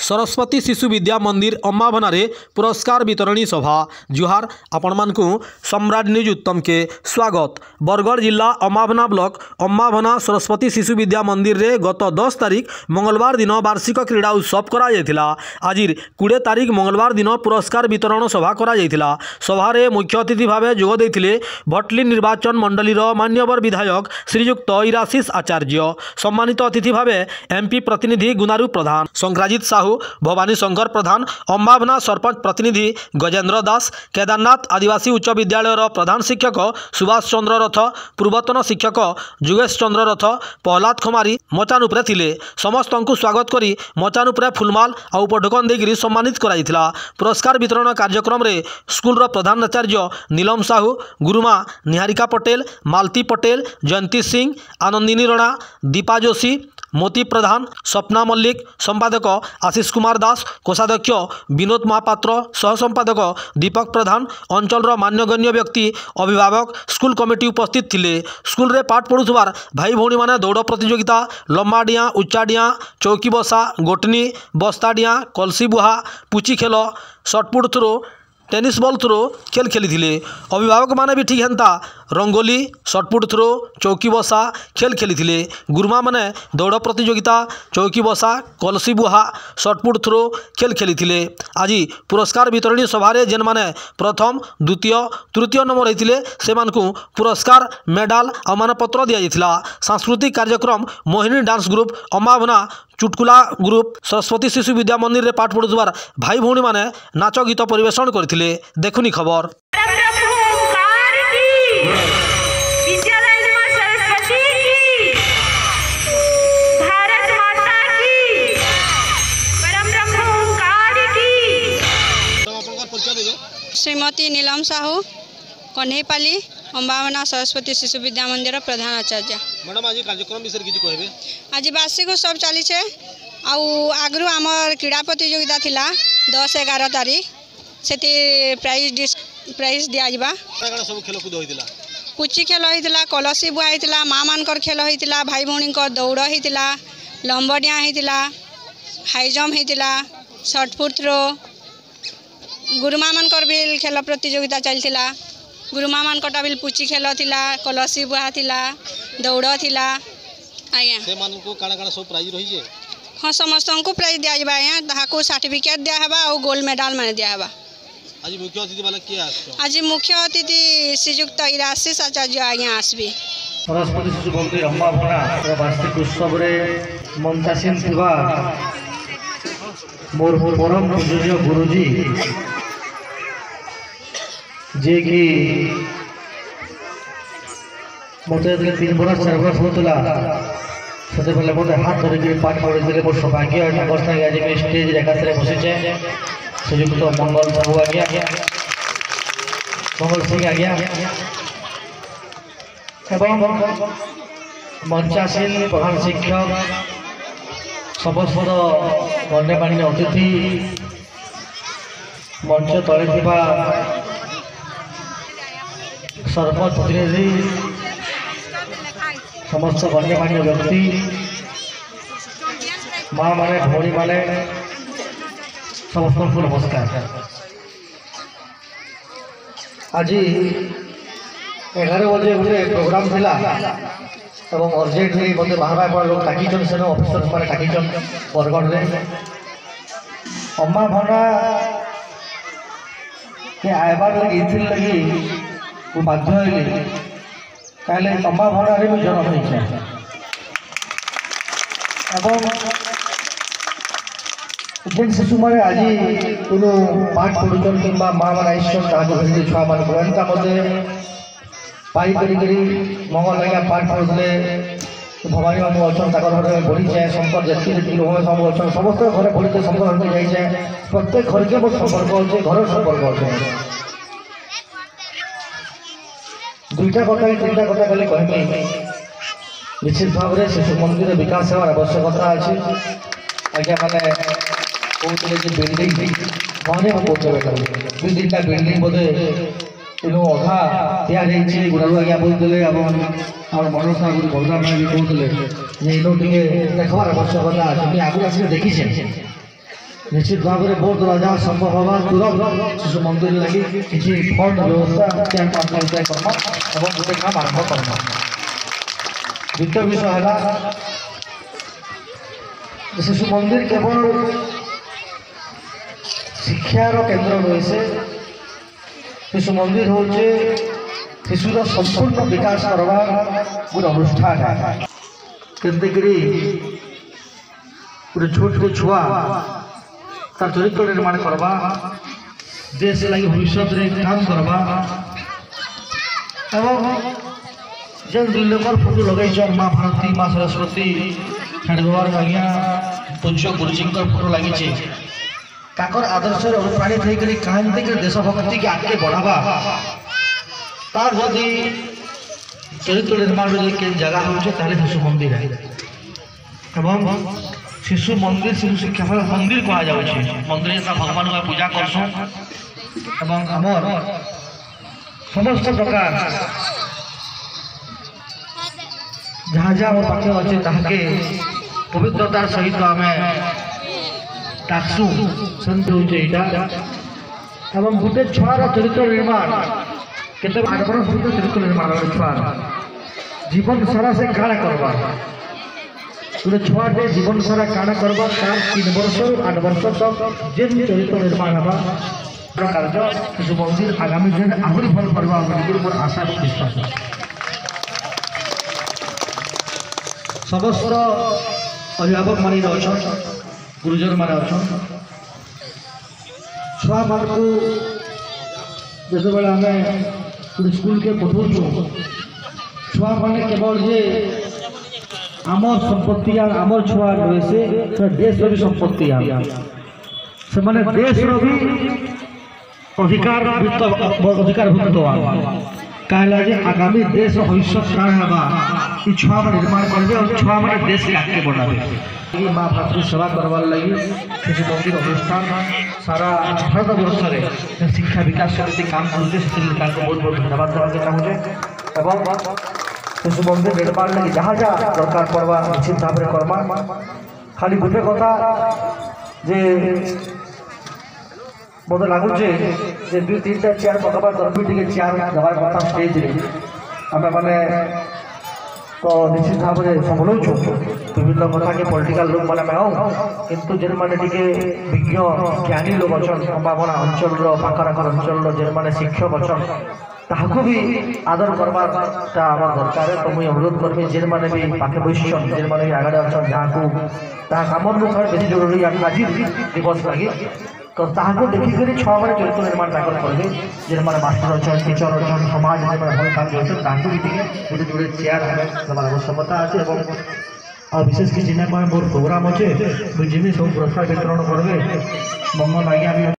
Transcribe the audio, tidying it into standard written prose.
सरस्वती शिशु विद्या मंदिर अम्माभनारे पुरस्कार वितरणी सभा। जुहार आपण मानकु सम्राट न्यूज उत्तम के स्वागत। बरगढ़ जिला अम्माभना ब्लॉक अम्माभना सरस्वती शिशु विद्या मंदिर रे गत 10 तारिख मंगलवार दिन वार्षिक क्रीड़ा उत्सव करा जायतिला। आज 20 तारिख मंगलवार दिन पुरस्कार वितरण सभा करा जायतिला। सभारे मुख्य अतिथि भावे जोग देथिले भटली निर्वाचन मंडलीर मान्यवर विधायक श्रीयुक्त इराशिष आचार्य। सम्मानित अतिथि भावे एमपी प्रतिनिधि गुनारू प्रधान, संग्राजित साहू, भवानी शंकर प्रधान, अम्माभना सरपंच प्रतिनिधि गजेंद्र दास, केदारनाथ आदिवासी उच्च विद्यालय प्रधान शिक्षक सुभाष चंद्र रथ, पूर्वतन शिक्षक जुगेश चंद्र रथ, प्रहलाद खमारी मचान उपरे थिले। समस्त को स्वागत करी मचान उपरे फुलमाल और उपढोकन देगिरी सम्मानित कराइथिला। पुरस्कार वितरण कार्यक्रम रे स्कूल प्रधानाचार्य नीलम साहू, गुरुमा निहारिका पटेल, मालती पटेल, जयंती सिंह, आनंदिनी राणा, दीपा जोशी, मोती प्रधान, सपना मल्लिक, संपादक आशीष कुमार दास, कोषाध्यक्ष विनोद महापात्र, सह संपादक दीपक प्रधान, अंचल मान्यगण्य व्यक्ति, अभिभावक, स्कूल कमिटी उपस्थित थिले। स्कूल रे पाठ पढ़ुवार भाई भौणी माने दौड़ प्रतियोगिता, लम्बा डिया, उच्चा डिया, चौकी बसा, गोटनी, बस्ता डिया, कलसी बुहा, पुची खेल, shot put throw, tennis ball throw खेल खेली थिले। अभिभावक माने भी ठीक हेन्ता रंगोली, शॉटपुट थ्रो, चौकी बसा खेल खेली थिले। गुरुमा माने दौड़ प्रतियोगिता, चौकी बसा, कलसी बुहा, शॉटपुट थ्रो खेल खेली थिले। आज पुरस्कार वितरणी सभारे जेन माने प्रथम, द्वितीय, तृतीय नंबर होइतिले से मानकु पुरस्कार, मेडाल और मानपत्र दिया जाइतिला। सांस्कृतिक कार्यक्रम मोहिनी डांस ग्रुप, अम्माभना चुटकुला ग्रुप, सरस्वती शिशु विद्या मंदिर रे पाठ पढ़ुवार भाई भौणी माने नाच गीत परिवेशन करथिले। देखुनी खबर। श्रीमती नीलम साहू, कन्हेपाली, अम्बाभना सरस्वती शिशु विद्या मंदिर प्रधान आचार्य। मैडम आज कार्यक्रम विषय किछि कहबे? आज वार्षिक उत्सव चली छे आगु आमर क्रीड़ा प्रतियोगिता थिला 10-11 तारीख सेति प्राइज दिया जिबा। काना सब खेल कूद होइतिला? पुची खेल होइतिला, कलसी बुआ होइतिला, माँ मानकर खेल होइतिला, भाई भौणी को दौड़ होइतिला, लंबडिया होइतिला, हाई जंप होइतिला, शॉटपुट थ्रो, गुरुमा मानकर भी खेल प्रतियोगिता चलतिला। गुरुमा मानकटा भी पुची खेल थिला, कलसी बुहा थिला, दौड़ थिला। आज्ञा से मान को काना काना सब प्राइज रही जे? हाँ, समस्त को प्राइज दिया जिबा। आज्ञा ताहाको सर्टिफिकेट दिया हेबा और गोल्ड मेडल माने दिया हेबा। आज मुख्य अतिथि वाला के आछो? आज मुख्य अतिथि श्रीयुक्त इराशिष आचार्य आज्ञा आसबी। सरस्वती शिशु मंदिर अम्माभना वार्षिक उत्सव रे मंचासीन थिबा मोर परम पूज्य गुरुजी जे कि मत 3 बरस 4 बरस होता से मत हाथ धरिक पाठ पढ़ी मोर सौभाग्य अवस्था आज स्टेज रेखा से बसीचे श्रीयुक्त मंगल साहू आज्ञा, मंगल सिंह आज्ञा एवं मंचासीन प्रधान शिक्षक, समस्त गण्यमान्य अतिथि, मंच तले थिबा सरपंच प्रतिनिधि, समस्त गण्यमान्य व्यक्ति, माँ माने, भौणी माने, समस्त को नमस्कार। आज 11 बजे गोटे प्रोग्राम थिला एवं अर्जेंटली मत बाहर लोग टाकिचन से अफिसर माने टाकिचन बरगढ़ रे अम्माभना के आयबार लगी इथिल लगी वो बाध्य होइले काले अम्माभना रे जन्म होइछे एवं जेन शिशु माने आज कोनो पाठ पढ़ुचन किंबा माँ मान आइसन ताको भेजे छुआ मान एंता मते पाई करी मंगल लगा पाठ पढ़ुले भवानी मामू अच्छा घर बढ़ी जाए शंकर जी लोग सब अच्छा समस्त घर बढ़ी शंकर घर में जाए प्रत्येक घर के मोर संपर्क अच्छे घर संपर्क अच्छे। दुईटा कथा 3टा कथा खाली कहमी निश्चित भाव में शिशु मंदिर विकास होवार आवश्यकता अच्छे। आज्ञा मैंने कहते बिल्डिंग मैंने कहते 2-3टा बिल्डिंग बोधे तेणु अधा या गुड़ारू आज्ञा बोलते और मनोज साहब बलराम भाई भी कहते देखबार आवश्यकता अच्छे। आगे आसिक देखी निश्चित भाव में बहुत जहाँ संभव होगा तुरंत शिशु मंदिर लगी किसी फंड व्यवस्था करना और गोटे काम आरंभ करना। द्वितीय विषय है शिशु मंदिर केवल शिक्षार केन्द्र नुहे से शिशु मंदिर हूँ शिशुर संपूर्ण विकास करवा गोटे अनुष्ठान है केमती गोटे छोटे छुआ तार चरित्र निर्माण करवा देश लगी भविष्य काम करवा जेन दुई लोकर फोटो लगे माँ भारती माँ सरस्वती हेडगोवर आज्ञा पूज्य गुरुजी फोटो लगी काकर आदर्श अनुप्राणित होकर कहते कि देशभक्ति के आगे बढ़ावा तार जदि चरित्र निर्माण जगह हो शिशु मंदिर है एवं शिशु मंदिर शिशु शिक्षा मंदिर कह मंदिर भगवान को पूजा करसुँ आमर समस्त प्रकार जहाँ जहाँ आम पाखे अच्छे ताके पवित्रतार सहित आम डाकसु सेमती हूँ एवं गोटे छुआर चरित्र निर्माण केते 8 वर्ष चरित्र निर्माण छुआर जीवन सारा से काड़ा करवा गोटे छुआटे जीवन सारा काड़ा करवा तार 3 वर्ष 8 वर्ष तक जेन चरित्र निर्माण हवा कार्य शिशु मंदिर आगामी दिन आहरी भल करवा मोर आशा और विश्वास समस्त अभिभावक मान गुरुजन मान छुआ मान को जो आम स्कूल के पठाऊँ छुआ मैंने केवल जे आमर संपत्ति आमर छुआ नुहे से देश भी संपत्ति से मैंने देश भी अधिकार भुक्त कहला जे आगामी देश भविष्य काण हवा छुआ निर्माण करेंगे और छुआ मैंने देश के आगे बढ़ावे माँ भातृ सेवा करवार लगी शिशु मंदिर अनुष्ठान सारा भारत वर्ष में शिक्षा विकास समिति काम करुचे बहुत बहुत धन्यवाद देवा चाहूँचे एवं शिशु मंदिर निर्माण लगी जहाँ जहाँ दरकार पड़वा निश्चित भाव में करमा खाली गोटे कथा जे मत लगुचे 2-3टा चेयर पकड़ तरफ टे चेयर देवार कथा स्टेज आम मैंने तो निश्चित भाव में संभलुचु विभिन्न कथा के पॉलिटिकल लोक मैंने किंतु जेन मैंने विज्ञ ज्ञानी लोग अच्छा संभावना अंचल पाखराखर अंचल जेन मैंने शिक्षक अच्छा ताकू भी आदर करवाटा आम दरकार तो मुझे अनुरोध करमी जेन मैंने भी पाखे बसन जेन मैंने आगे अच्छा जहाँ को कम बेस जरूरी आज दिवस लगी तो ताकू देखिक छुआ मैंने चरित्र निर्माण करेंगे जेन मैंने मास्टर अच्छा टीचर अच्छा समाज भल काम कर गोटे जोड़े चेयर देवार आवश्यकता अच्छे और विशेष कि जिना मोर प्रोग्राम अच्छे मुझे सब पुरस्कार वितरण करेंगे मंगल आज्ञा भी